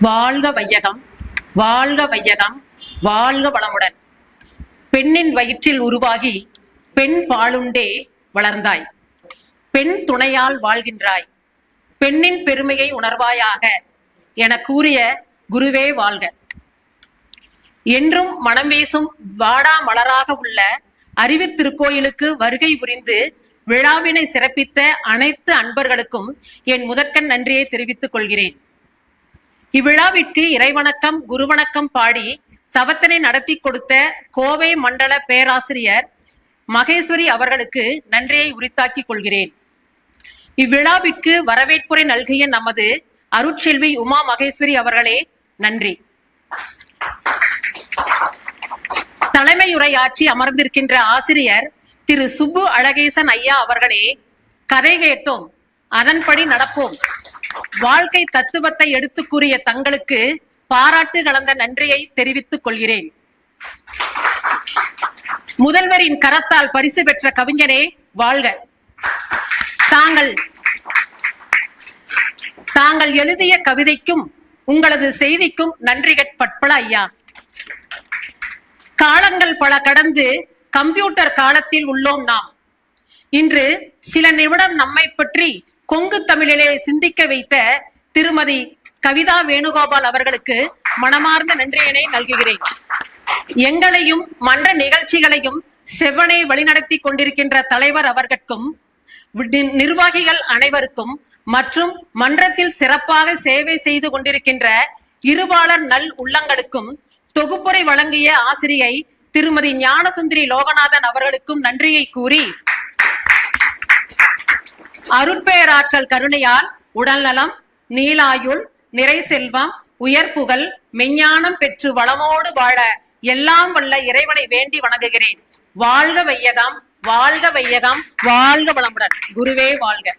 வாழ்க வையகம், வாழ்க வையகம், வாழ்க வளமுடன். பெண்ணின் வயிற்றில் உருவாகி பெண் பாலுண்டே வளர்ந்தாய். பெண் துணையால் வாழ்கின்றாய். பெண்ணின் பெருமையை உணர்வாயாக என கூறிய குருவே வாழ்க. என்றும் மனம் வீசும் வாடா மலராக உள்ள அறிவு திருக்கோயிலுக்கு வருகை புரிந்து விழாவினை சிறப்பித்த அனைத்து அன்பர்களுக்கும் என் முதற்கண் நன்றியை தெரிவித்துக் கொள்கிறேன். இவ்விழாவிற்கு இறைவணக்கம் குருவணக்கம் பாடி தவத்தினை நடத்தி கொடுத்த கோவை மண்டல பேராசிரியர் மகேஸ்வரி அவர்களுக்கு நன்றியை உரித்தாக்கிக் கொள்கிறேன். இவ்விழாவிற்கு வரவேற்புரை நல்கிய நமது அருட்செல்வி உமா மகேஸ்வரி அவர்களே நன்றி. தலைமையுரையாற்றி அமர்ந்திருக்கின்ற ஆசிரியர் திரு சுப்பு அழகேசன் ஐயா அவர்களே, கதை கேட்டோம் அதன்படி நடப்போம், வாழ்க்கை தத்துவத்தை எடுத்து கூறிய தங்களுக்கு பாராட்டு கலந்த நன்றியை தெரிவித்துக் கொள்கிறேன். முதல்வரின் கரத்தால் பரிசு பெற்ற கவிஞனே வாழ்க. தாங்கள் எழுதிய கவிதைக்கும் உங்களது செய்திக்கும் நன்றிகள் பட்பல ஐயா. காலங்கள் பல கடந்து கம்ப்யூட்டர் காலத்தில் உள்ளோம் நாம். இன்று சில நிமிடம் நம்மை பற்றி கொங்கு தமிழிலே சிந்திக்க வைத்த திருமதி கவிதா வேணுகோபால் அவர்களுக்கு மனமார்ந்த நன்றியினை நல்குகிறேன். எங்களையும் மன்ற நிகழ்ச்சிகளையும் செவ்வனை வழிநடத்தி கொண்டிருக்கின்ற தலைவர் அவர்களுக்கும் நிர்வாகிகள் அனைவருக்கும் மற்றும் மன்றத்தில் சிறப்பாக சேவை செய்து கொண்டிருக்கின்ற இருபாளர் நல் உள்ளங்களுக்கும் தொகுப்புரை வழங்கிய ஆசிரியை திருமதி ஞானசுந்தரி லோகநாதன் அவர்களுக்கும் நன்றியை கூறி, அருட்பெயராற்றல் கருணையால் உடல்நலம், நீலாயுள், நிறை செல்வம், உயர் புகழ், மெஞ்ஞானம் பெற்று வளமோடு வாழ எல்லாம் வல்ல இறைவனை வேண்டி வணங்குகிறேன். வாழ்க வையகம், வாழ்க வையகம், வாழ்க வளமுடன். குருவே வாழ்க.